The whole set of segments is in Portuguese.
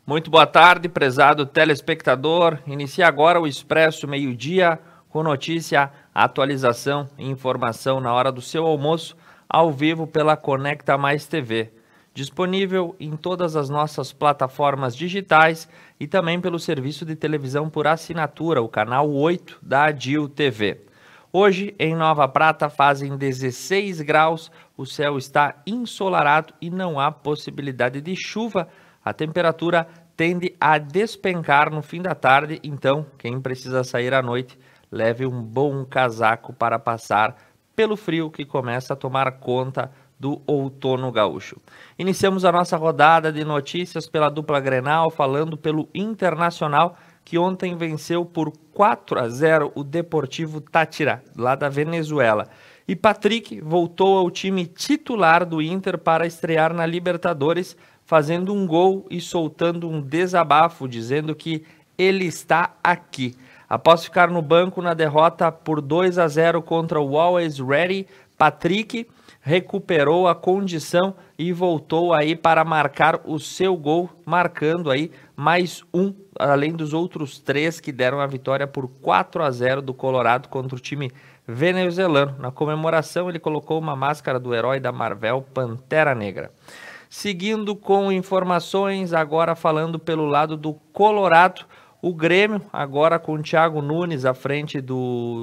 Muito boa tarde, prezado telespectador. Inicia agora o Expresso Meio-Dia com notícia, atualização e informação na hora do seu almoço, ao vivo pela Conecta Mais TV. Disponível em todas as nossas plataformas digitais e também pelo serviço de televisão por assinatura, o canal 8 da Adil TV. Hoje, em Nova Prata, fazem 16 graus, o céu está ensolarado e não há possibilidade de chuva. A temperatura tende a despencar no fim da tarde, então quem precisa sair à noite, leve um bom casaco para passar pelo frio que começa a tomar conta do outono gaúcho. Iniciamos a nossa rodada de notícias pela dupla Grenal, falando pelo Internacional, que ontem venceu por 4-0 o Deportivo Táchira, lá da Venezuela. E Patrick voltou ao time titular do Inter para estrear na Libertadores, fazendo um gol e soltando um desabafo, dizendo que ele está aqui. Após ficar no banco na derrota por 2-0 contra o Always Ready, Patrick recuperou a condição e voltou aí para marcar o seu gol, marcando aí mais um, além dos outros 3 que deram a vitória por 4-0 do Colorado contra o time venezuelano. Na comemoração, ele colocou uma máscara do herói da Marvel, Pantera Negra. Seguindo com informações, agora falando pelo lado do Colorado, o Grêmio, agora com o Thiago Nunes à frente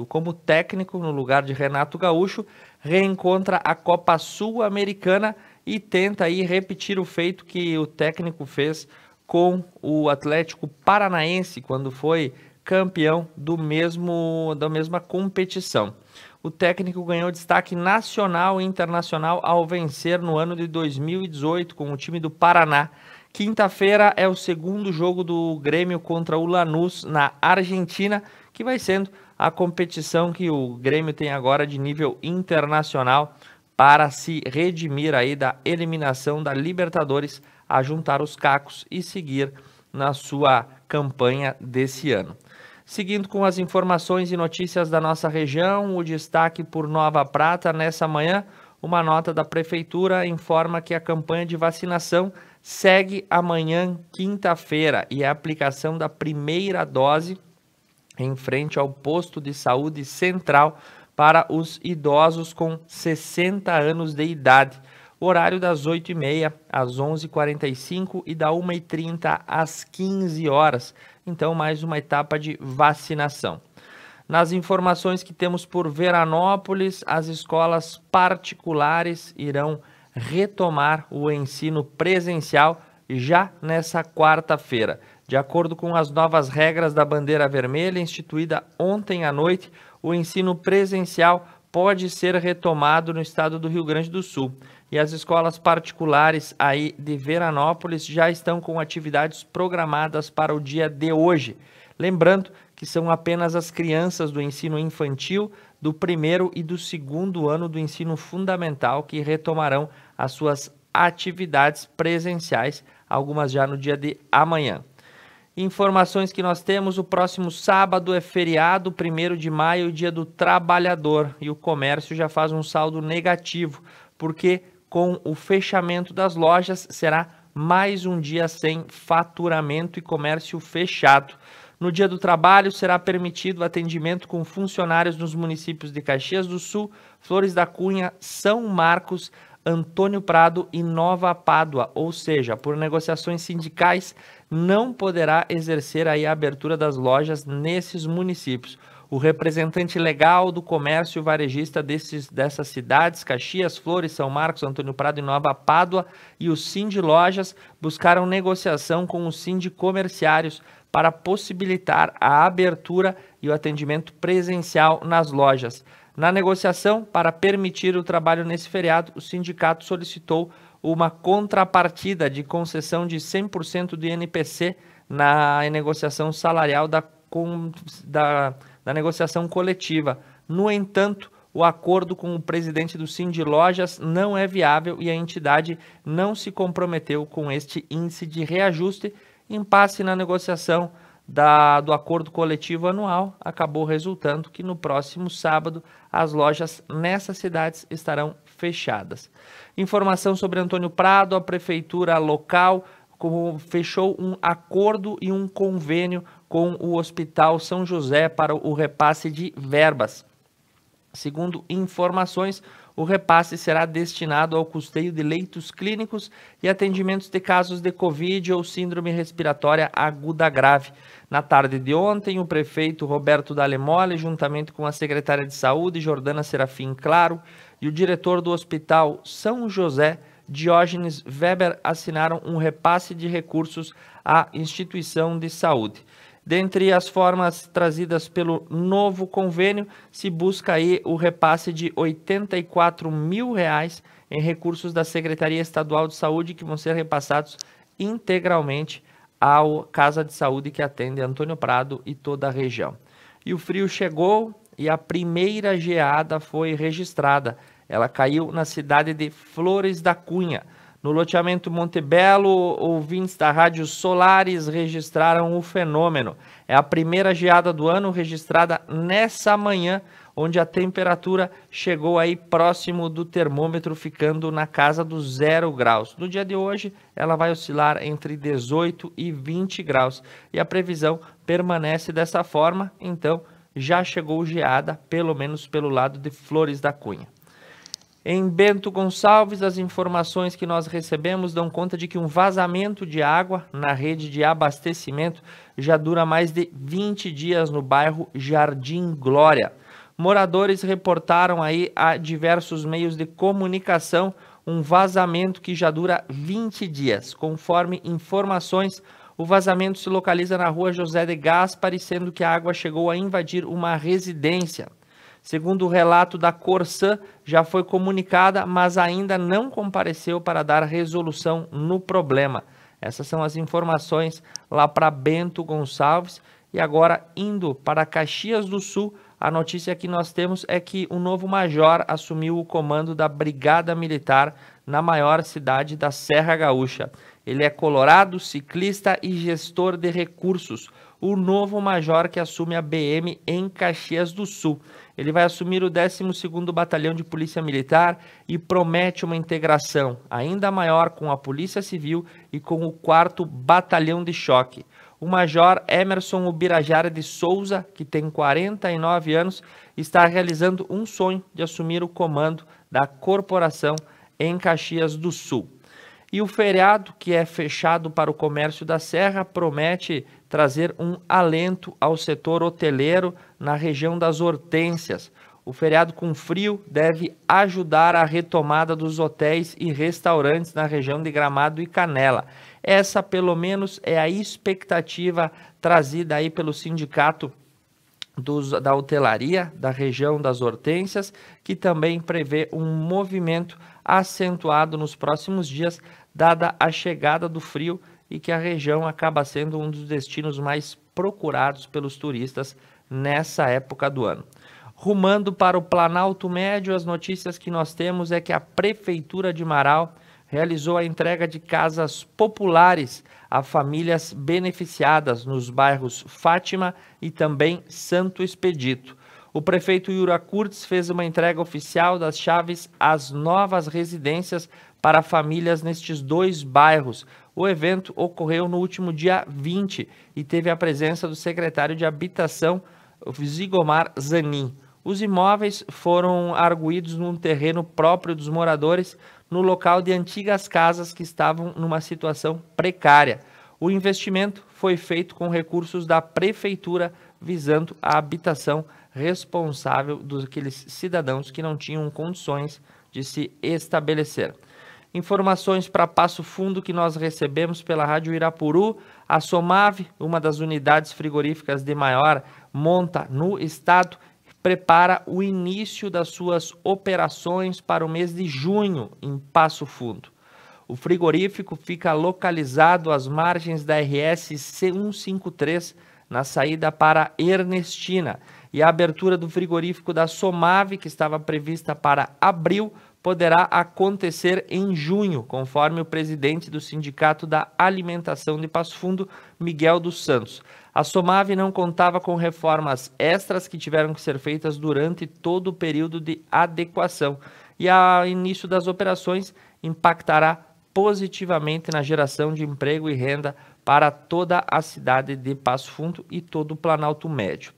como técnico no lugar de Renato Gaúcho, reencontra a Copa Sul-Americana e tenta aí repetir o feito que o técnico fez com o Atlético Paranaense quando foi campeão da mesma competição. O técnico ganhou destaque nacional e internacional ao vencer no ano de 2018 com o time do Paraná. Quinta-feira é o segundo jogo do Grêmio contra o Lanús na Argentina, que vai sendo a competição que o Grêmio tem agora de nível internacional para se redimir aí da eliminação da Libertadores, a juntar os cacos e seguir na sua campanha desse ano. Seguindo com as informações e notícias da nossa região, o destaque por Nova Prata nessa manhã, uma nota da Prefeitura informa que a campanha de vacinação segue amanhã, quinta-feira, e a aplicação da primeira dose em frente ao posto de saúde central para os idosos com 60 anos de idade. Horário das 8h30 às 11h45 e da 1h30 às 15 horas. Então, mais uma etapa de vacinação. Nas informações que temos por Veranópolis, as escolas particulares irão retomar o ensino presencial já nessa quarta-feira. De acordo com as novas regras da Bandeira Vermelha, instituída ontem à noite, o ensino presencial pode ser retomado no estado do Rio Grande do Sul. E as escolas particulares aí de Veranópolis já estão com atividades programadas para o dia de hoje. Lembrando que são apenas as crianças do ensino infantil, do primeiro e do segundo ano do ensino fundamental que retomarão as suas atividades presenciais, algumas já no dia de amanhã. Informações que nós temos: o próximo sábado é feriado, 1º de maio, dia do trabalhador, e o comércio já faz um saldo negativo, porque com o fechamento das lojas será mais um dia sem faturamento e comércio fechado. No dia do trabalho será permitido atendimento com funcionários nos municípios de Caxias do Sul, Flores da Cunha, São Marcos, Antônio Prado e Nova Pádua, ou seja, por negociações sindicais, não poderá exercer aí a abertura das lojas nesses municípios. O representante legal do comércio varejista dessas cidades, Caxias, Flores, São Marcos, Antônio Prado e Nova Pádua, e o Sind Lojas buscaram negociação com os Sind Comerciários para possibilitar a abertura e o atendimento presencial nas lojas. Na negociação, para permitir o trabalho nesse feriado, o sindicato solicitou uma contrapartida de concessão de 100% do INPC na negociação salarial da negociação coletiva. No entanto, o acordo com o presidente do Sind Lojas não é viável e a entidade não se comprometeu com este índice de reajuste. Impasse na negociação do acordo coletivo anual acabou resultando que no próximo sábado as lojas nessas cidades estarão fechadas. Informação sobre Antônio Prado: a prefeitura local fechou um acordo e um convênio com o Hospital São José para o repasse de verbas. Segundo informações, o repasse será destinado ao custeio de leitos clínicos e atendimentos de casos de Covid ou síndrome respiratória aguda grave. Na tarde de ontem, o prefeito Roberto Dalle-Mole, juntamente com a secretária de Saúde, Jordana Serafim Claro, e o diretor do Hospital São José, Diógenes Weber, assinaram um repasse de recursos à instituição de saúde. Dentre as formas trazidas pelo novo convênio, se busca aí o repasse de R$ 84 mil em recursos da Secretaria Estadual de Saúde, que vão ser repassados integralmente à Casa de Saúde que atende Antônio Prado e toda a região. E o frio chegou e a primeira geada foi registrada. Ela caiu na cidade de Flores da Cunha. No loteamento Montebello, ouvintes da Rádio Solares registraram o fenômeno. É a primeira geada do ano registrada nessa manhã, onde a temperatura chegou aí próximo do termômetro, ficando na casa dos 0 graus. No dia de hoje, ela vai oscilar entre 18 e 20 graus. E a previsão permanece dessa forma, então já chegou geada, pelo menos pelo lado de Flores da Cunha. Em Bento Gonçalves, as informações que nós recebemos dão conta de que um vazamento de água na rede de abastecimento já dura mais de 20 dias no bairro Jardim Glória. Moradores reportaram aí a diversos meios de comunicação um vazamento que já dura 20 dias. Conforme informações, o vazamento se localiza na rua José de Gaspari, sendo que a água chegou a invadir uma residência. Segundo o relato da Corsã, já foi comunicada, mas ainda não compareceu para dar resolução no problema. Essas são as informações lá para Bento Gonçalves. E agora, indo para Caxias do Sul, a notícia que nós temos é que o novo major assumiu o comando da Brigada Militar na maior cidade da Serra Gaúcha. Ele é colorado, ciclista e gestor de recursos. O novo major que assume a BM em Caxias do Sul. Ele vai assumir o 12º Batalhão de Polícia Militar e promete uma integração ainda maior com a Polícia Civil e com o 4º Batalhão de Choque. O major Emerson Ubirajara de Souza, que tem 49 anos, está realizando um sonho de assumir o comando da corporação em Caxias do Sul. E o feriado, que é fechado para o comércio da Serra, promete trazer um alento ao setor hoteleiro na região das Hortênsias. O feriado com frio deve ajudar a retomada dos hotéis e restaurantes na região de Gramado e Canela. Essa, pelo menos, é a expectativa trazida aí pelo sindicato da hotelaria da região das Hortênsias, que também prevê um movimento acentuado nos próximos dias, dada a chegada do frio e que a região acaba sendo um dos destinos mais procurados pelos turistas nessa época do ano. Rumando para o Planalto Médio, as notícias que nós temos é que a Prefeitura de Marau realizou a entrega de casas populares a famílias beneficiadas nos bairros Fátima e também Santo Expedito. O prefeito Yura Kurtz fez uma entrega oficial das chaves às novas residências para famílias nestes dois bairros. O evento ocorreu no último dia 20 e teve a presença do secretário de Habitação, Zigomar Zanin. Os imóveis foram arguídos num terreno próprio dos moradores, no local de antigas casas que estavam numa situação precária. O investimento foi feito com recursos da prefeitura, visando a habitação responsável daqueles cidadãos que não tinham condições de se estabelecer. Informações para Passo Fundo que nós recebemos pela Rádio Irapuru. A Somave, uma das unidades frigoríficas de maior monta no estado, prepara o início das suas operações para o mês de junho em Passo Fundo. O frigorífico fica localizado às margens da RS 153, na saída para Ernestina. E a abertura do frigorífico da Somave, que estava prevista para abril, poderá acontecer em junho, conforme o presidente do Sindicato da Alimentação de Passo Fundo, Miguel dos Santos. A Somave não contava com reformas extras que tiveram que ser feitas durante todo o período de adequação. E o início das operações impactará positivamente na geração de emprego e renda para toda a cidade de Passo Fundo e todo o Planalto Médio.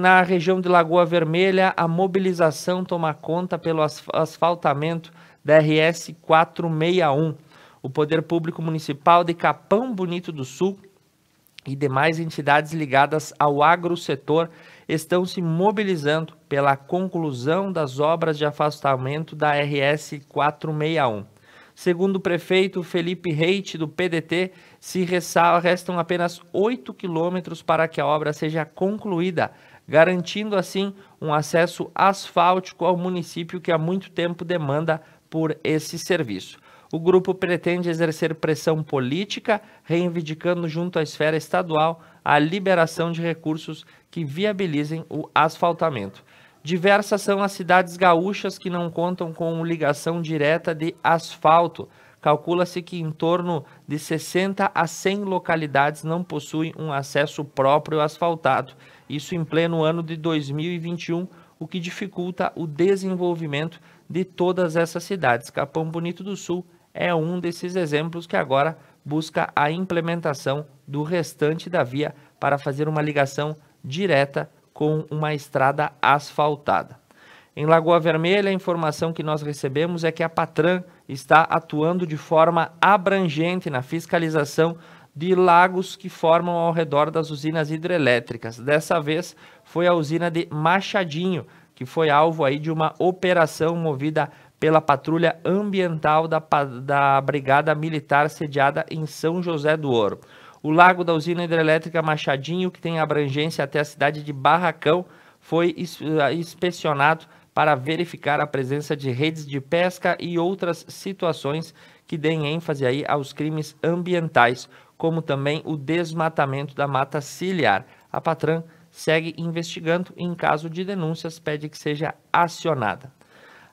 Na região de Lagoa Vermelha, a mobilização toma conta pelo asfaltamento da RS 461. O Poder Público Municipal de Capão Bonito do Sul e demais entidades ligadas ao agrosetor estão se mobilizando pela conclusão das obras de afastamento da RS 461. Segundo o prefeito Felipe Reite, do PDT, restam apenas 8 quilômetros para que a obra seja concluída, garantindo assim um acesso asfáltico ao município que há muito tempo demanda por esse serviço. O grupo pretende exercer pressão política, reivindicando junto à esfera estadual a liberação de recursos que viabilizem o asfaltamento. Diversas são as cidades gaúchas que não contam com ligação direta de asfalto. Calcula-se que em torno de 60 a 100 localidades não possuem um acesso próprio asfaltado. Isso em pleno ano de 2021, o que dificulta o desenvolvimento de todas essas cidades. Capão Bonito do Sul é um desses exemplos que agora busca a implementação do restante da via para fazer uma ligação direta com uma estrada asfaltada. Em Lagoa Vermelha, a informação que nós recebemos é que a Patran está atuando de forma abrangente na fiscalização de lagos que formam ao redor das usinas hidrelétricas. Dessa vez foi a usina de Machadinho, que foi alvo aí de uma operação movida pela Patrulha Ambiental da Brigada Militar sediada em São José do Ouro. O lago da usina hidrelétrica Machadinho, que tem abrangência até a cidade de Barracão, foi inspecionado para verificar a presença de redes de pesca e outras situações que deem ênfase aí aos crimes ambientais, como também o desmatamento da mata ciliar. A Patran segue investigando e, em caso de denúncias, pede que seja acionada.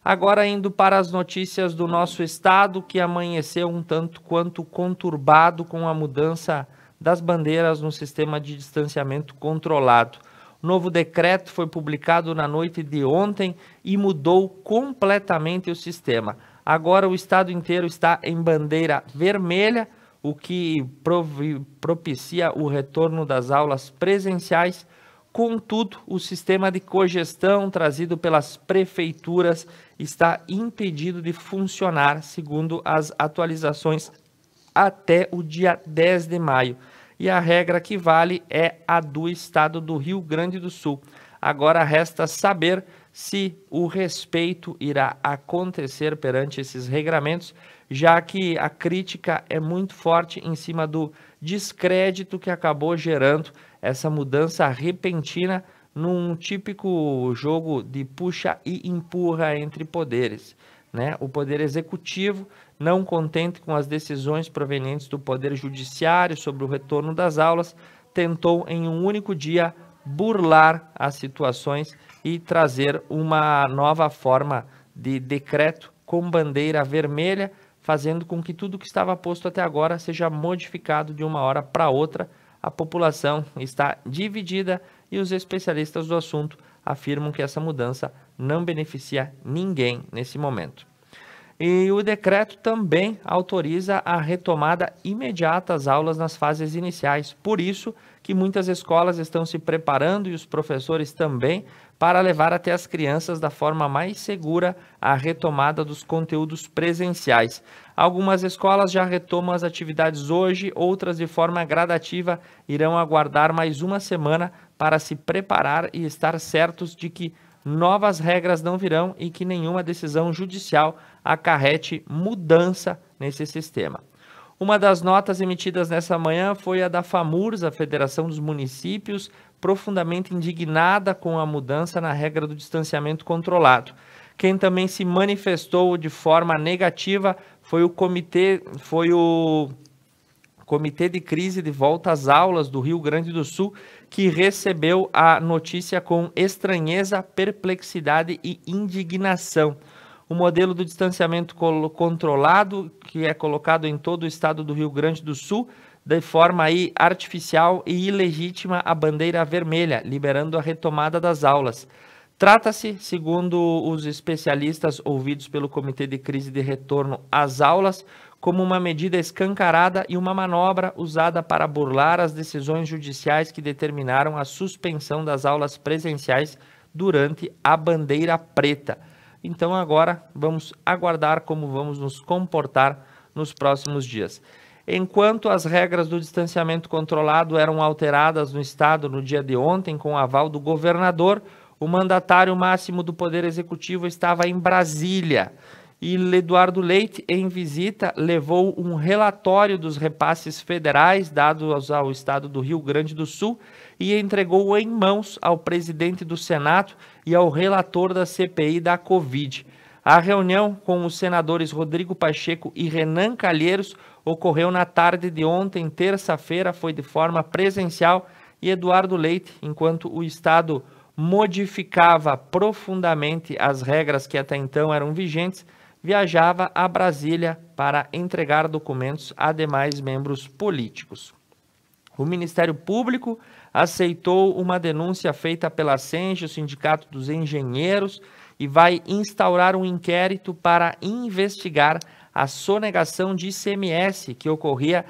Agora indo para as notícias do nosso estado, que amanheceu um tanto quanto conturbado com a mudança das bandeiras no sistema de distanciamento controlado. O novo decreto foi publicado na noite de ontem e mudou completamente o sistema. Agora o estado inteiro está em bandeira vermelha, o que propicia o retorno das aulas presenciais. Contudo, o sistema de cogestão trazido pelas prefeituras está impedido de funcionar, segundo as atualizações, até o dia 10 de maio. E a regra que vale é a do estado do Rio Grande do Sul. Agora resta saber se o respeito irá acontecer perante esses regramentos, já que a crítica é muito forte em cima do descrédito que acabou gerando essa mudança repentina num típico jogo de puxa e empurra entre poderes, né? O poder executivo, não contente com as decisões provenientes do poder judiciário sobre o retorno das aulas, tentou em um único dia burlar as situações e trazer uma nova forma de decreto com bandeira vermelha, fazendo com que tudo que estava posto até agora seja modificado de uma hora para outra. A população está dividida e os especialistas do assunto afirmam que essa mudança não beneficia ninguém nesse momento. E o decreto também autoriza a retomada imediata das aulas nas fases iniciais. Por isso que muitas escolas estão se preparando e os professores também para levar até as crianças da forma mais segura a retomada dos conteúdos presenciais. Algumas escolas já retomam as atividades hoje, outras de forma gradativa irão aguardar mais uma semana para se preparar e estar certos de que novas regras não virão e que nenhuma decisão judicial acarrete mudança nesse sistema. Uma das notas emitidas nessa manhã foi a da FAMURS, a Federação dos Municípios, profundamente indignada com a mudança na regra do distanciamento controlado. Quem também se manifestou de forma negativa foi o Comitê de Crise de Volta às Aulas do Rio Grande do Sul, que recebeu a notícia com estranheza, perplexidade e indignação. O modelo do distanciamento controlado, que é colocado em todo o estado do Rio Grande do Sul, de forma aí artificial e ilegítima a bandeira vermelha, liberando a retomada das aulas. Trata-se, segundo os especialistas ouvidos pelo Comitê de Crise de Retorno às Aulas, como uma medida escancarada e uma manobra usada para burlar as decisões judiciais que determinaram a suspensão das aulas presenciais durante a bandeira preta. Então agora vamos aguardar como vamos nos comportar nos próximos dias. Enquanto as regras do distanciamento controlado eram alteradas no estado no dia de ontem com o aval do governador, o mandatário máximo do Poder Executivo estava em Brasília. E Eduardo Leite, em visita, levou um relatório dos repasses federais dados ao estado do Rio Grande do Sul e entregou em mãos ao presidente do Senado e ao relator da CPI da Covid. A reunião com os senadores Rodrigo Pacheco e Renan Calheiros ocorreu na tarde de ontem, terça-feira, foi de forma presencial e Eduardo Leite, enquanto o estado modificava profundamente as regras que até então eram vigentes, viajava a Brasília para entregar documentos a demais membros políticos. O Ministério Público aceitou uma denúncia feita pela SENGE, o Sindicato dos Engenheiros, e vai instaurar um inquérito para investigar a sonegação de ICMS que ocorria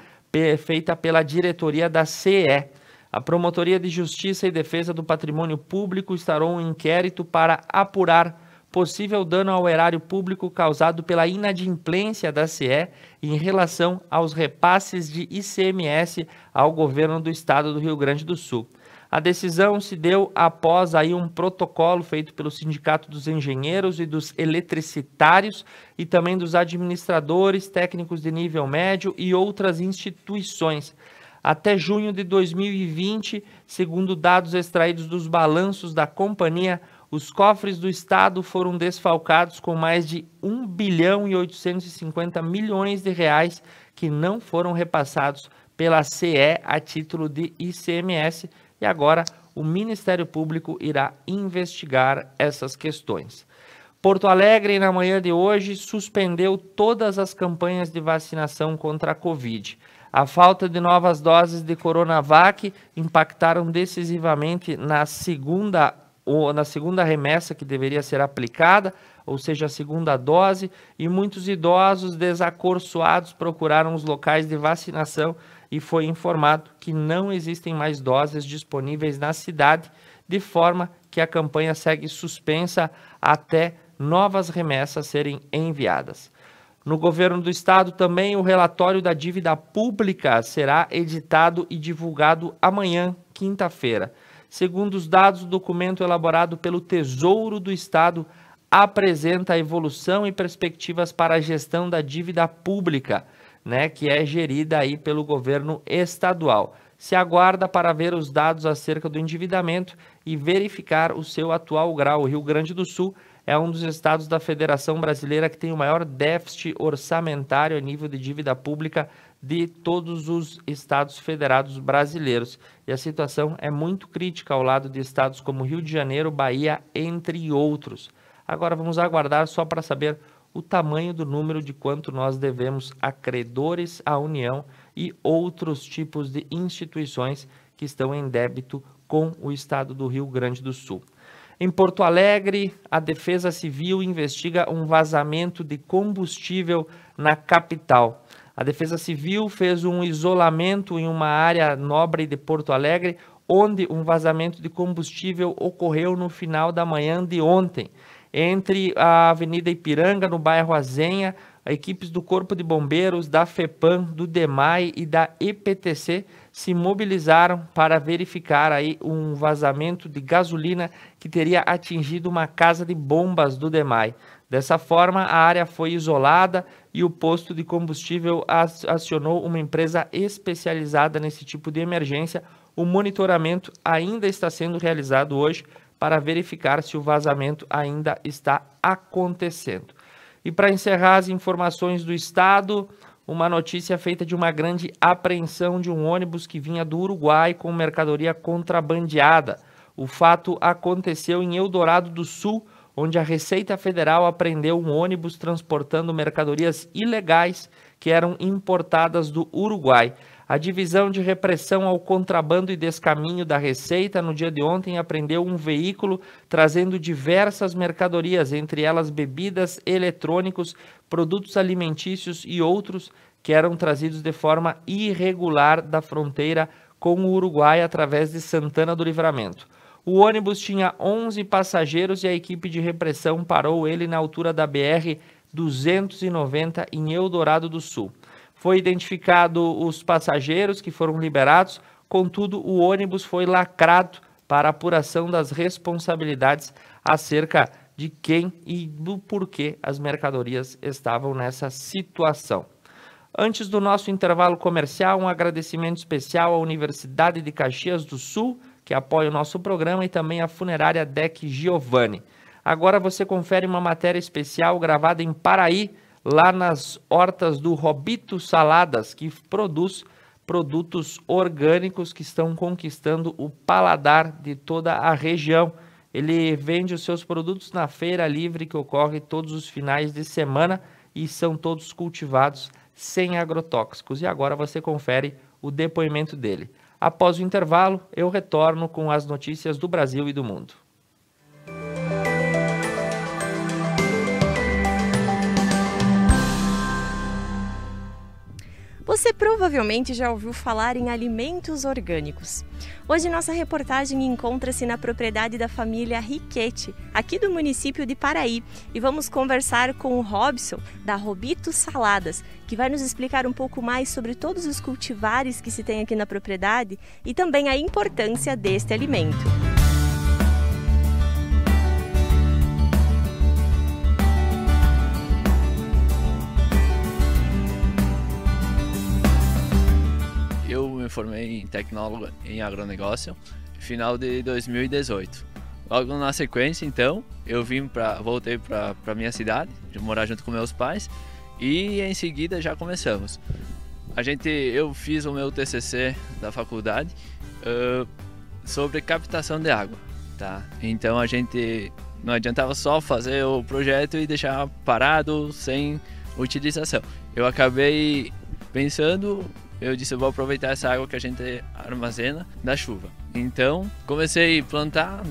feita pela diretoria da CE. A Promotoria de Justiça e Defesa do Patrimônio Público instaurou um inquérito para apurar possível dano ao erário público causado pela inadimplência da CE em relação aos repasses de ICMS ao governo do estado do Rio Grande do Sul. A decisão se deu após aí um protocolo feito pelo Sindicato dos Engenheiros e dos Eletricitários e também dos administradores, técnicos de nível médio e outras instituições. Até junho de 2020, segundo dados extraídos dos balanços da companhia, os cofres do Estado foram desfalcados com mais de 1 bilhão e 850 milhões de reais que não foram repassados pela CE a título de ICMS e agora o Ministério Público irá investigar essas questões. Porto Alegre, na manhã de hoje, suspendeu todas as campanhas de vacinação contra a Covid. A falta de novas doses de Coronavac impactaram decisivamente na segunda remessa que deveria ser aplicada, ou seja, a segunda dose, e muitos idosos desacorçoados procuraram os locais de vacinação e foi informado que não existem mais doses disponíveis na cidade, de forma que a campanha segue suspensa até novas remessas serem enviadas. No governo do estado também o relatório da dívida pública será editado e divulgado amanhã, quinta-feira. Segundo os dados, o documento elaborado pelo Tesouro do Estado apresenta a evolução e perspectivas para a gestão da dívida pública, que é gerida aí pelo governo estadual. Se aguarda para ver os dados acerca do endividamento e verificar o seu atual grau. O Rio Grande do Sul é um dos estados da Federação Brasileira que tem o maior déficit orçamentário a nível de dívida pública de todos os estados federados brasileiros. E a situação é muito crítica ao lado de estados como Rio de Janeiro, Bahia, entre outros. Agora vamos aguardar só para saber o tamanho do número de quanto nós devemos a credores, à União e outros tipos de instituições que estão em débito com o estado do Rio Grande do Sul. Em Porto Alegre, a Defesa Civil investiga um vazamento de combustível na capital. A Defesa Civil fez um isolamento em uma área nobre de Porto Alegre, onde um vazamento de combustível ocorreu no final da manhã de ontem. Entre a Avenida Ipiranga, no bairro Azenha, equipes do Corpo de Bombeiros, da FEPAM, do DEMAI e da EPTC se mobilizaram para verificar aí um vazamento de gasolina que teria atingido uma casa de bombas do DEMAI. Dessa forma, a área foi isolada e o posto de combustível acionou uma empresa especializada nesse tipo de emergência. O monitoramento ainda está sendo realizado hoje para verificar se o vazamento ainda está acontecendo. E para encerrar as informações do estado, uma notícia feita de uma grande apreensão de um ônibus que vinha do Uruguai com mercadoria contrabandeada. O fato aconteceu em Eldorado do Sul, onde a Receita Federal apreendeu um ônibus transportando mercadorias ilegais que eram importadas do Uruguai. A Divisão de Repressão ao Contrabando e Descaminho da Receita, no dia de ontem, apreendeu um veículo trazendo diversas mercadorias, entre elas bebidas, eletrônicos, produtos alimentícios e outros que eram trazidos de forma irregular da fronteira com o Uruguai através de Santana do Livramento. O ônibus tinha 11 passageiros e a equipe de repressão parou ele na altura da BR-290 em Eldorado do Sul. Foi identificado os passageiros que foram liberados, contudo o ônibus foi lacrado para apuração das responsabilidades acerca de quem e do porquê as mercadorias estavam nessa situação. Antes do nosso intervalo comercial, um agradecimento especial à Universidade de Caxias do Sul, que apoia o nosso programa, e também à Funerária Deck Giovanni. Agora você confere uma matéria especial gravada em Paraí, lá nas hortas do Robito Saladas, que produz produtos orgânicos que estão conquistando o paladar de toda a região. Ele vende os seus produtos na feira livre que ocorre todos os finais de semana e são todos cultivados sem agrotóxicos. E agora você confere o depoimento dele. Após o intervalo, eu retorno com as notícias do Brasil e do mundo. Você provavelmente já ouviu falar em alimentos orgânicos. Hoje nossa reportagem encontra-se na propriedade da família Riquetti, aqui do município de Paraí, e vamos conversar com o Robson, da Robito Saladas, que vai nos explicar um pouco mais sobre todos os cultivares que se tem aqui na propriedade e também a importância deste alimento. Eu me formei em tecnólogo em agronegócio no final de 2018. Logo na sequência, então, voltei para minha cidade, de morar junto com meus pais, e em seguida já começamos. Eu fiz o meu TCC da faculdade sobre captação de água, tá? Então não adiantava só fazer o projeto e deixar parado sem utilização. Eu acabei pensando. Eu disse, eu vou aproveitar essa água que a gente armazena da chuva. Então, comecei a plantar,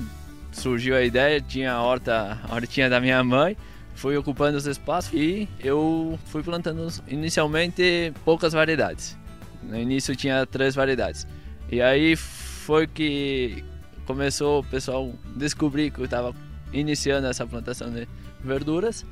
surgiu a ideia, tinha a hortinha da minha mãe, fui ocupando os espaços e eu fui plantando inicialmente poucas variedades. No início tinha 3 variedades. E aí foi que começou o pessoal descobrir que eu estava iniciando essa plantação de verduras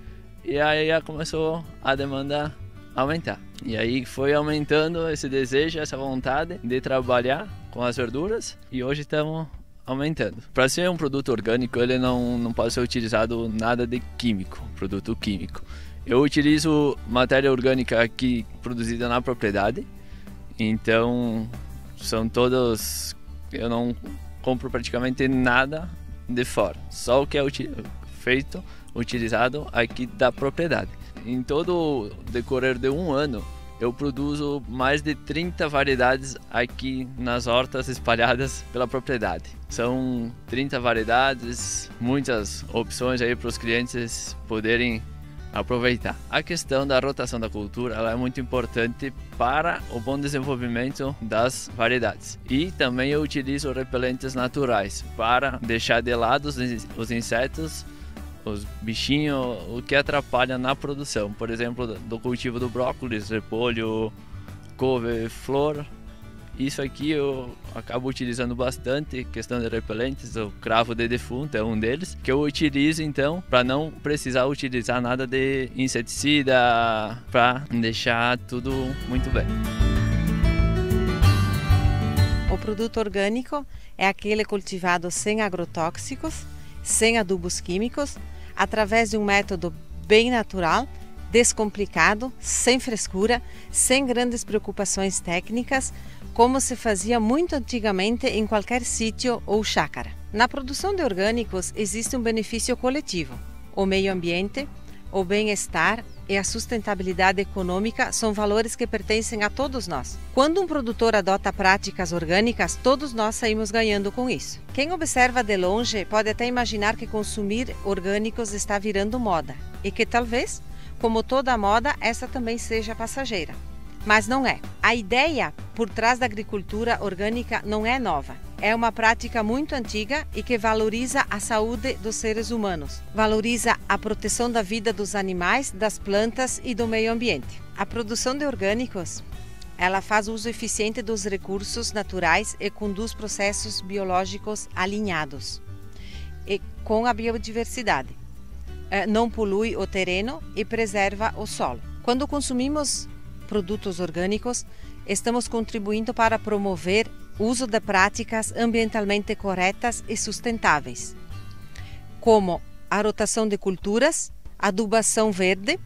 e aí começou a demanda aumentar. E aí foi aumentando esse desejo, essa vontade de trabalhar com as verduras e hoje estamos aumentando. Para ser um produto orgânico, ele não pode ser utilizado nada de químico, produto químico. Eu utilizo matéria orgânica aqui produzida na propriedade, então são todos, eu não compro praticamente nada de fora, só o que é utilizado aqui da propriedade. Em todo o decorrer de um ano, eu produzo mais de 30 variedades aqui nas hortas espalhadas pela propriedade. São 30 variedades, muitas opções aí para os clientes poderem aproveitar. A questão da rotação da cultura ela é muito importante para o bom desenvolvimento das variedades. E também eu utilizo repelentes naturais para deixar de lado os insetos, os bichinhos, o que atrapalha na produção, por exemplo, do cultivo do brócolis, repolho, couve-flor. Isso aqui eu acabo utilizando bastante, questão de repelentes, o cravo de defunto é um deles, que eu utilizo então para não precisar utilizar nada de inseticida, para deixar tudo muito bem. O produto orgânico é aquele cultivado sem agrotóxicos, sem adubos químicos, através de um método bem natural, descomplicado, sem frescura, sem grandes preocupações técnicas, como se fazia muito antigamente em qualquer sítio ou chácara. Na produção de orgânicos existe um benefício coletivo. O meio ambiente, o bem-estar e a sustentabilidade econômica são valores que pertencem a todos nós. Quando um produtor adota práticas orgânicas, todos nós saímos ganhando com isso. Quem observa de longe pode até imaginar que consumir orgânicos está virando moda e que talvez, como toda moda, essa também seja passageira. mas não é. A ideia por trás da agricultura orgânica não é nova. É uma prática muito antiga e que valoriza a saúde dos seres humanos. Valoriza a proteção da vida dos animais, das plantas e do meio ambiente. A produção de orgânicos, ela faz uso eficiente dos recursos naturais e conduz processos biológicos alinhados e com a biodiversidade. Não polui o terreno e preserva o solo. Quando consumimos produtos orgânicos, estamos contribuindo para promover o uso de práticas ambientalmente corretas e sustentáveis, como a rotação de culturas, adubação verde,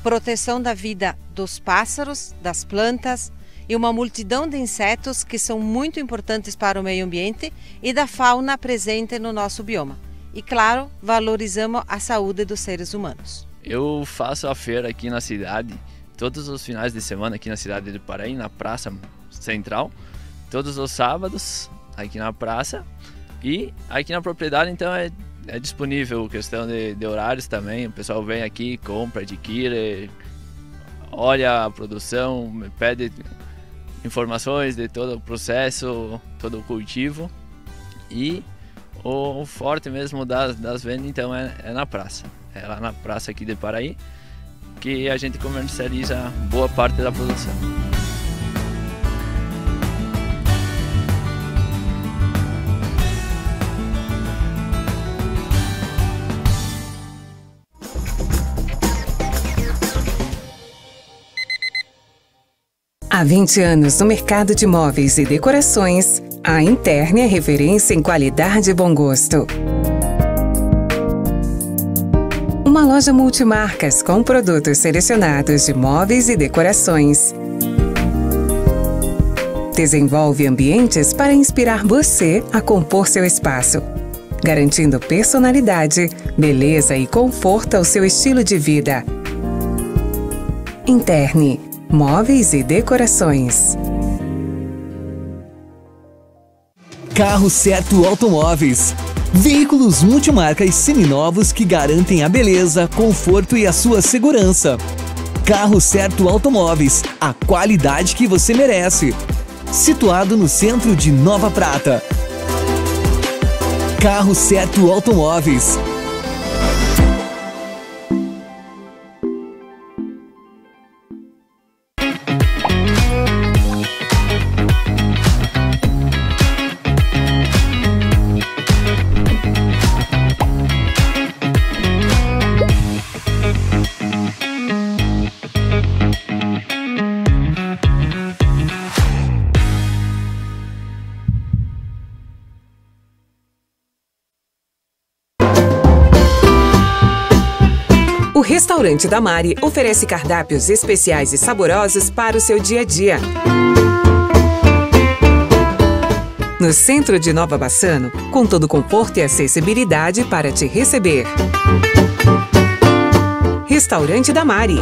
proteção da vida dos pássaros, das plantas e uma multidão de insetos que são muito importantes para o meio ambiente e da fauna presente no nosso bioma. E, claro, valorizamos a saúde dos seres humanos. Eu faço a feira aqui na cidade, todos os finais de semana aqui na cidade de Paraí, na Praça Central, todos os sábados aqui na praça, e aqui na propriedade então é disponível questão de horários também. O pessoal vem aqui, compra, adquire, olha a produção, me pede informações de todo o processo, todo o cultivo, e o forte mesmo das vendas então é na praça. É lá na praça aqui de Paraí que a gente comercializa boa parte da produção. Há 20 anos no mercado de móveis e decorações, a Interni é referência em qualidade e bom gosto. Uma loja multimarcas com produtos selecionados de móveis e decorações. Desenvolve ambientes para inspirar você a compor seu espaço, garantindo personalidade, beleza e conforto ao seu estilo de vida. Interni, móveis e decorações. Carro Certo Automóveis. Veículos multimarcas seminovos que garantem a beleza, conforto e a sua segurança. Carro Certo Automóveis, a qualidade que você merece. Situado no centro de Nova Prata. Carro Certo Automóveis. O Restaurante da Mari oferece cardápios especiais e saborosos para o seu dia a dia. No centro de Nova Bassano, com todo conforto e acessibilidade para te receber. Restaurante da Mari.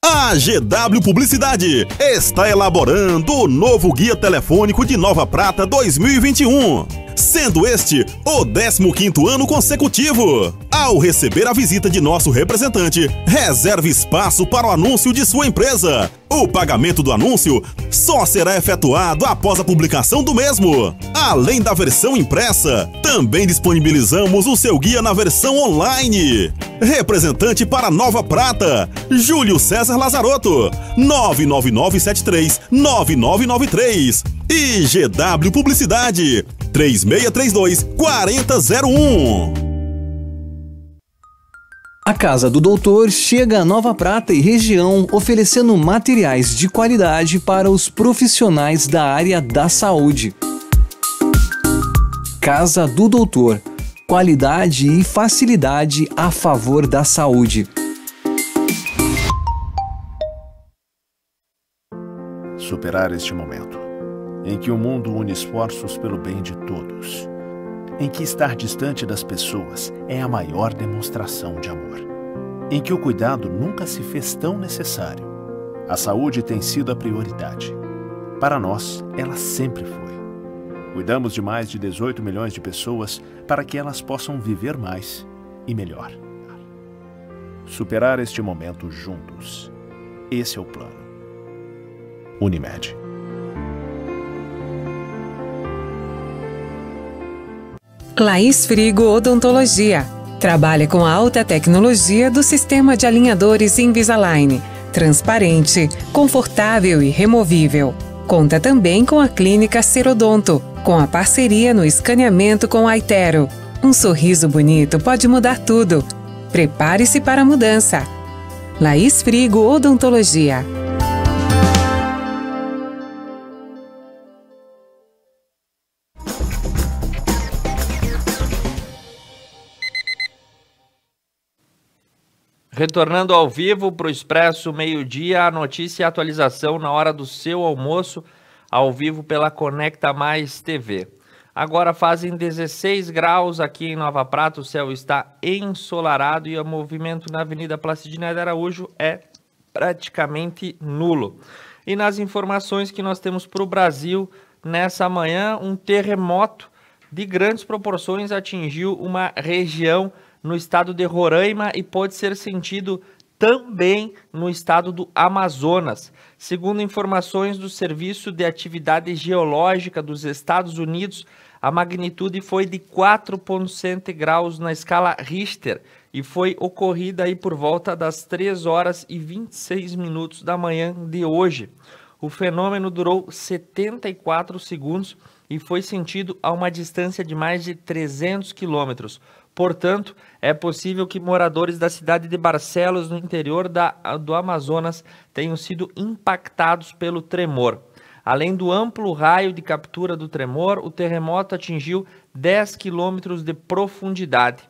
A GW Publicidade está elaborando o novo Guia Telefônico de Nova Prata 2021, sendo este o 15º ano consecutivo. Ao receber a visita de nosso representante, reserve espaço para o anúncio de sua empresa. O pagamento do anúncio só será efetuado após a publicação do mesmo. Além da versão impressa, também disponibilizamos o seu guia na versão online. Representante para Nova Prata, Júlio César Lazarotto, 99973-9993. E GW Publicidade, 3632-4001. A Casa do Doutor chega a Nova Prata e região oferecendo materiais de qualidade para os profissionais da área da saúde. Casa do Doutor, qualidade e facilidade a favor da saúde. Superar este momento, em que o mundo une esforços pelo bem de todos, em que estar distante das pessoas é a maior demonstração de amor, em que o cuidado nunca se fez tão necessário. A saúde tem sido a prioridade. Para nós, ela sempre foi. Cuidamos de mais de 18 milhões de pessoas para que elas possam viver mais e melhor. Superar este momento juntos Esse é o plano. Unimed. Laís Frigo Odontologia. Trabalha com a alta tecnologia do sistema de alinhadores Invisalign. Transparente, confortável e removível. Conta também com a clínica Serodonto, com a parceria no escaneamento com a Itero. Um sorriso bonito pode mudar tudo. Prepare-se para a mudança. Laís Frigo Odontologia. Retornando ao vivo para o Expresso Meio-Dia, a notícia e a atualização na hora do seu almoço, ao vivo pela Conecta Mais TV. Agora fazem 16 graus aqui em Nova Prata, o céu está ensolarado e o movimento na Avenida Placidina de Araújo é praticamente nulo. E nas informações que nós temos para o Brasil, nessa manhã, um terremoto de grandes proporções atingiu uma região no estado de Roraima e pode ser sentido também no estado do Amazonas. Segundo informações do Serviço de Atividade Geológica dos Estados Unidos, a magnitude foi de 4,7 graus na escala Richter e foi ocorrida aí por volta das 3 horas e 26 minutos da manhã de hoje. O fenômeno durou 74 segundos e foi sentido a uma distância de mais de 300 quilômetros. Portanto, é possível que moradores da cidade de Barcelos, no interior do Amazonas, tenham sido impactados pelo tremor. Além do amplo raio de captura do tremor, o terremoto atingiu 10 quilômetros de profundidade.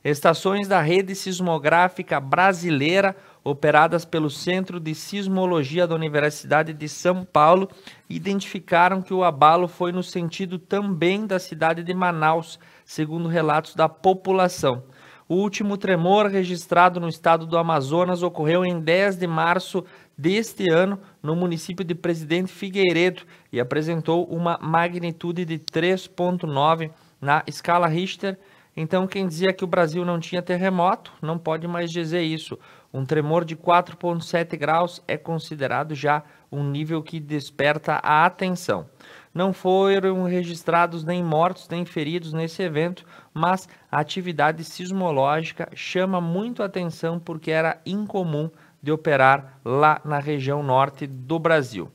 Estações da rede sismográfica brasileira, operadas pelo Centro de Sismologia da Universidade de São Paulo, identificaram que o abalo foi no sentido também da cidade de Manaus, segundo relatos da população. O último tremor registrado no estado do Amazonas ocorreu em 10 de março deste ano, no município de Presidente Figueiredo, e apresentou uma magnitude de 3,9 na escala Richter. Então, quem dizia que o Brasil não tinha terremoto, não pode mais dizer isso. Um tremor de 4,7 graus é considerado já um nível que desperta a atenção. Não foram registrados nem mortos nem feridos nesse evento, mas a atividade sismológica chama muito a atenção porque era incomum de operar lá na região norte do Brasil.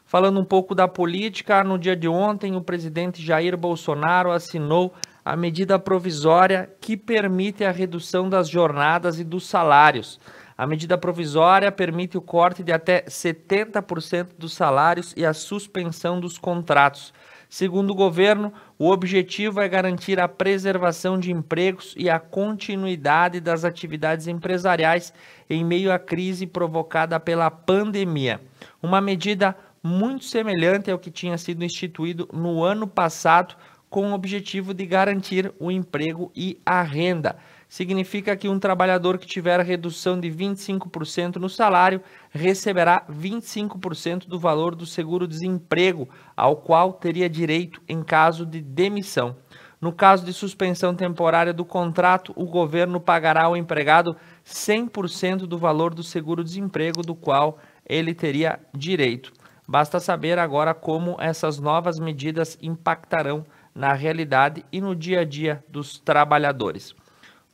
Falando um pouco da política, no dia de ontem o presidente Jair Bolsonaro assinou a medida provisória que permite a redução das jornadas e dos salários. A medida provisória permite o corte de até 70% dos salários e a suspensão dos contratos. Segundo o governo, o objetivo é garantir a preservação de empregos e a continuidade das atividades empresariais em meio à crise provocada pela pandemia. Uma medida muito semelhante ao que tinha sido instituído no ano passado, com o objetivo de garantir o emprego e a renda. Significa que um trabalhador que tiver redução de 25% no salário receberá 25% do valor do seguro-desemprego, ao qual teria direito em caso de demissão. No caso de suspensão temporária do contrato, o governo pagará ao empregado 100% do valor do seguro-desemprego, do qual ele teria direito. Basta saber agora como essas novas medidas impactarão na realidade e no dia a dia dos trabalhadores.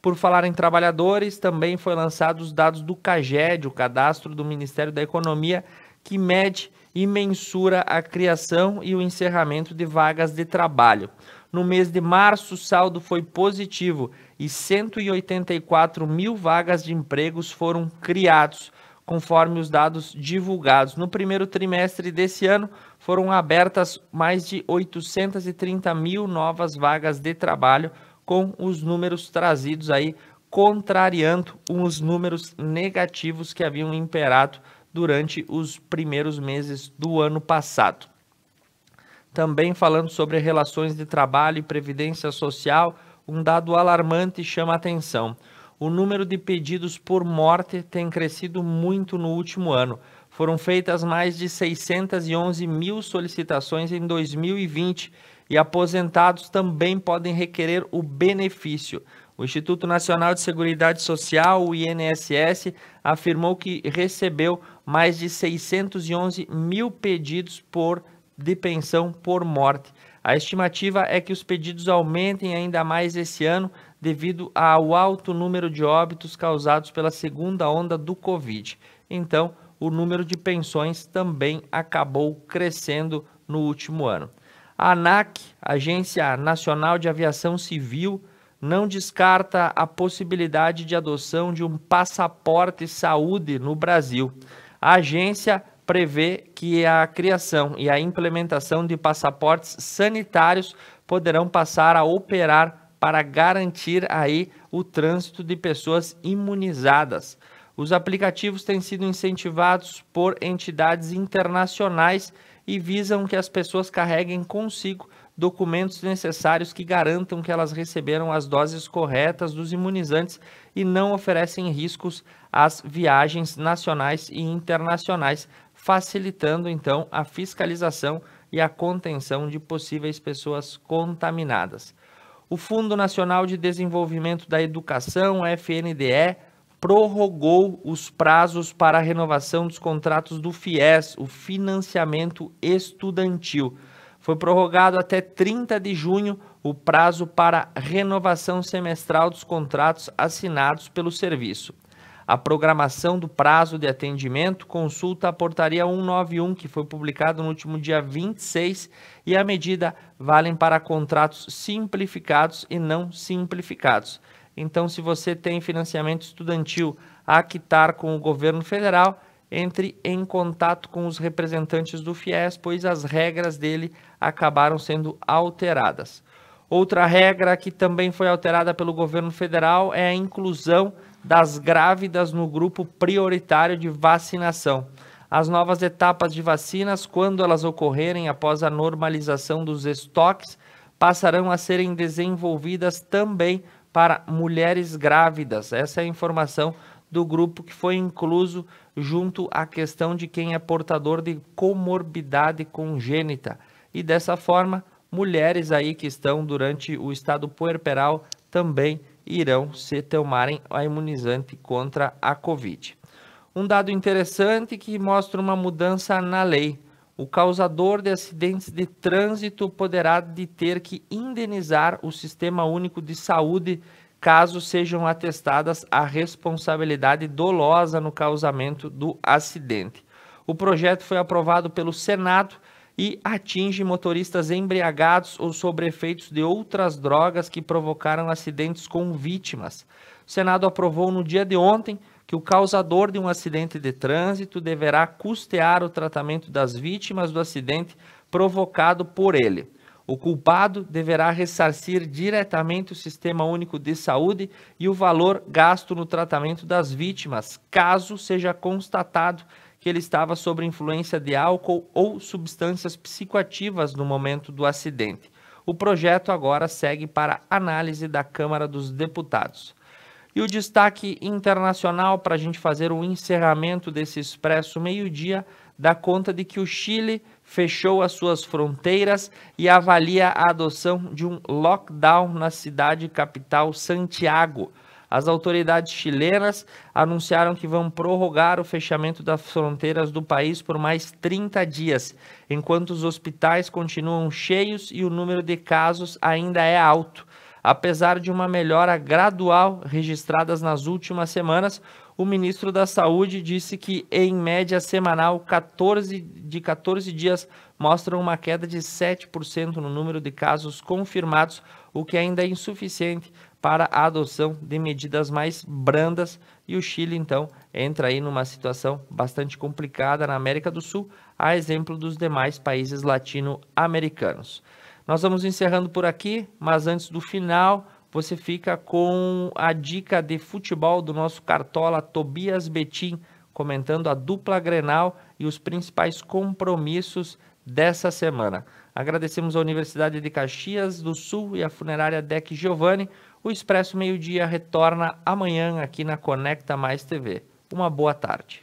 Por falar em trabalhadores, também foi lançado os dados do CAGED, o cadastro do Ministério da Economia, que mede e mensura a criação e o encerramento de vagas de trabalho. No mês de março, o saldo foi positivo e 184 mil vagas de empregos foram criados, conforme os dados divulgados. No primeiro trimestre desse ano, foram abertas mais de 830 mil novas vagas de trabalho, com os números trazidos aí, contrariando os números negativos que haviam imperado durante os primeiros meses do ano passado. Também falando sobre relações de trabalho e previdência social, um dado alarmante chama a atenção. O número de pedidos por morte tem crescido muito no último ano. Foram feitas mais de 611 mil solicitações em 2020 e aposentados também podem requerer o benefício. O Instituto Nacional de Seguridade Social, o INSS, afirmou que recebeu mais de 611 mil pedidos de pensão por morte. A estimativa é que os pedidos aumentem ainda mais esse ano devido ao alto número de óbitos causados pela segunda onda do Covid. Então, o número de pensões também acabou crescendo no último ano. A ANAC, Agência Nacional de Aviação Civil, não descarta a possibilidade de adoção de um passaporte saúde no Brasil. A agência prevê que a criação e a implementação de passaportes sanitários poderão passar a operar para garantir aí o trânsito de pessoas imunizadas. Os aplicativos têm sido incentivados por entidades internacionais e visam que as pessoas carreguem consigo documentos necessários que garantam que elas receberam as doses corretas dos imunizantes e não oferecem riscos às viagens nacionais e internacionais, facilitando então a fiscalização e a contenção de possíveis pessoas contaminadas. O Fundo Nacional de Desenvolvimento da Educação, FNDE, prorrogou os prazos para a renovação dos contratos do FIES, o Financiamento Estudantil. Foi prorrogado até 30 de junho o prazo para renovação semestral dos contratos assinados pelo serviço. A programação do prazo de atendimento consulta a Portaria 191, que foi publicada no último dia 26, e a medida vale para contratos simplificados e não simplificados. Então, se você tem financiamento estudantil a quitar com o governo federal, entre em contato com os representantes do FIES, pois as regras dele acabaram sendo alteradas. Outra regra que também foi alterada pelo governo federal é a inclusão das grávidas no grupo prioritário de vacinação. As novas etapas de vacinas, quando elas ocorrerem após a normalização dos estoques, passarão a serem desenvolvidas também para mulheres grávidas. Essa é a informação do grupo que foi incluso junto à questão de quem é portador de comorbidade congênita. E dessa forma, mulheres aí que estão durante o estado puerperal também irão se tomarem a imunizante contra a Covid. Um dado interessante que mostra uma mudança na lei. O causador de acidentes de trânsito poderá ter que indenizar o Sistema Único de Saúde caso sejam atestadas a responsabilidade dolosa no causamento do acidente. O projeto foi aprovado pelo Senado e atinge motoristas embriagados ou sob efeitos de outras drogas que provocaram acidentes com vítimas. O Senado aprovou no dia de ontem que o causador de um acidente de trânsito deverá custear o tratamento das vítimas do acidente provocado por ele. O culpado deverá ressarcir diretamente o Sistema Único de Saúde e o valor gasto no tratamento das vítimas, caso seja constatado que ele estava sob influência de álcool ou substâncias psicoativas no momento do acidente. O projeto agora segue para análise da Câmara dos Deputados. E o destaque internacional para a gente fazer o encerramento desse Expresso Meio-Dia dá conta de que o Chile fechou as suas fronteiras e avalia a adoção de um lockdown na cidade capital Santiago. As autoridades chilenas anunciaram que vão prorrogar o fechamento das fronteiras do país por mais 30 dias, enquanto os hospitais continuam cheios e o número de casos ainda é alto. Apesar de uma melhora gradual registrada nas últimas semanas, o ministro da Saúde disse que, em média semanal, 14 dias mostram uma queda de 7% no número de casos confirmados, o que ainda é insuficiente para a adoção de medidas mais brandas, e o Chile, então, entra aí numa situação bastante complicada na América do Sul, a exemplo dos demais países latino-americanos. Nós vamos encerrando por aqui, mas antes do final, você fica com a dica de futebol do nosso cartola Tobias Betim, comentando a dupla Grenal e os principais compromissos dessa semana. Agradecemos à Universidade de Caxias do Sul e à funerária Dec Giovanni. O Expresso Meio-Dia retorna amanhã aqui na Conecta Mais TV. Uma boa tarde.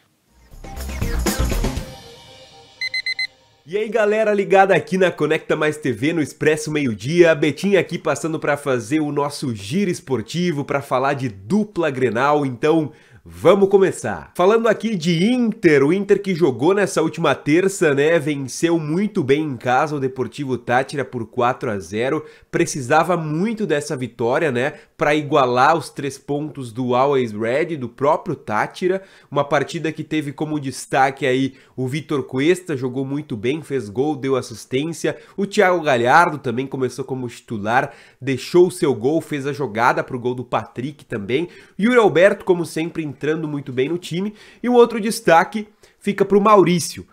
E aí galera, ligada aqui na Conecta Mais TV, no Expresso Meio-Dia, Betinho aqui passando para fazer o nosso giro esportivo, para falar de dupla Grenal. Então Vamos começar. Falando aqui de Inter, o Inter que jogou nessa última terça, né, venceu muito bem em casa o Deportivo Táchira por 4-0. Precisava muito dessa vitória, né, para igualar os 3 pontos do Always Red, do próprio Táchira. Uma partida que teve como destaque aí o Vitor Cuesta, jogou muito bem, fez gol, deu assistência. O Thiago Galhardo também começou como titular, deixou o seu gol, fez a jogada para o gol do Patrick também. Yuri Alberto, como sempre, entrando muito bem no time. E um outro destaque fica para o Maurício.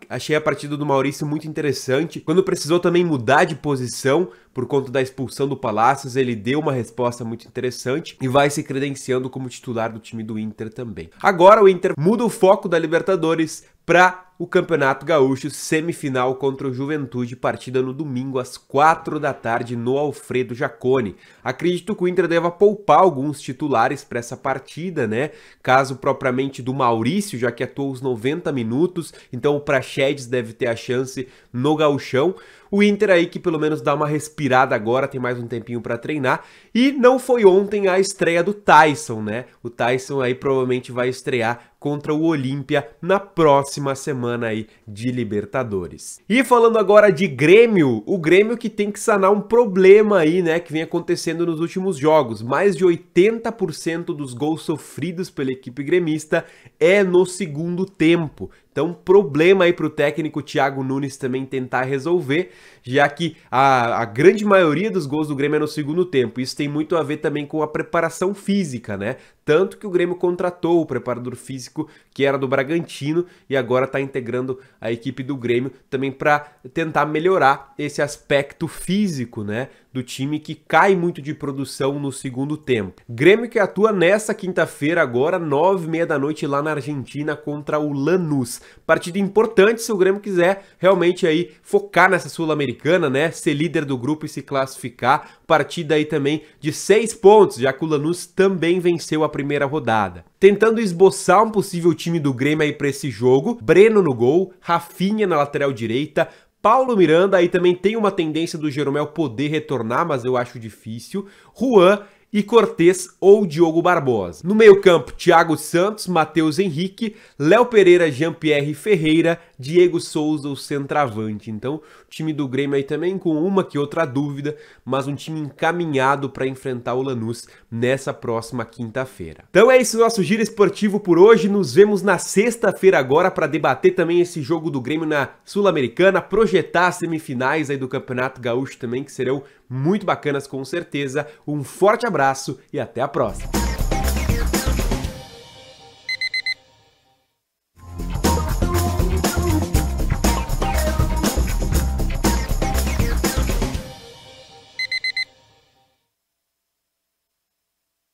Achei a partida do Maurício muito interessante. Quando precisou também mudar de posição por conta da expulsão do Palacios, ele deu uma resposta muito interessante e vai se credenciando como titular do time do Inter também. Agora o Inter muda o foco da Libertadores para o Campeonato Gaúcho, semifinal contra o Juventude, partida no domingo às 4 da tarde no Alfredo Jaconi. Acredito que o Inter deva poupar alguns titulares para essa partida, né? Caso propriamente do Maurício, já que atuou os 90 minutos, então o Praxedes deve ter a chance no Gauchão. O Inter aí que pelo menos dá uma respirada agora, tem mais um tempinho para treinar. E não foi ontem a estreia do Tyson, né? O Tyson aí provavelmente vai estrear contra o Olímpia na próxima semana aí de Libertadores. E falando agora de Grêmio, o Grêmio que tem que sanar um problema aí, né, que vem acontecendo nos últimos jogos. Mais de 80% dos gols sofridos pela equipe gremista é no segundo tempo. Então, problema aí para o técnico Thiago Nunes também tentar resolver, já que a grande maioria dos gols do Grêmio é no segundo tempo. Isso tem muito a ver também com a preparação física, né? Tanto que o Grêmio contratou o preparador físico que era do Bragantino e agora está integrando a equipe do Grêmio também para tentar melhorar esse aspecto físico, né, do time que cai muito de produção no segundo tempo. Grêmio que atua nessa quinta-feira agora, 9h30 da noite lá na Argentina contra o Lanús. Partida importante se o Grêmio quiser realmente aí focar nessa Sul-Americana, né, ser líder do grupo e se classificar. Partida aí também de 6 pontos, já que o Lanús também venceu a primeira rodada. Tentando esboçar um possível time do Grêmio aí para esse jogo, Breno no gol, Rafinha na lateral direita, Paulo Miranda, aí também tem uma tendência do Jeromel poder retornar, mas eu acho difícil, Juan e Cortez ou Diogo Barbosa. No meio-campo, Thiago Santos, Matheus Henrique, Léo Pereira, Jean-Pierre Ferreira, Diego Souza, o centroavante. Então, o time do Grêmio aí também com uma que outra dúvida, mas um time encaminhado para enfrentar o Lanús nessa próxima quinta-feira. Então é isso, nosso giro esportivo por hoje. Nos vemos na sexta-feira agora para debater também esse jogo do Grêmio na Sul-Americana, projetar as semifinais aí do Campeonato Gaúcho também, que serão muito bacanas com certeza. Um forte abraço e até a próxima!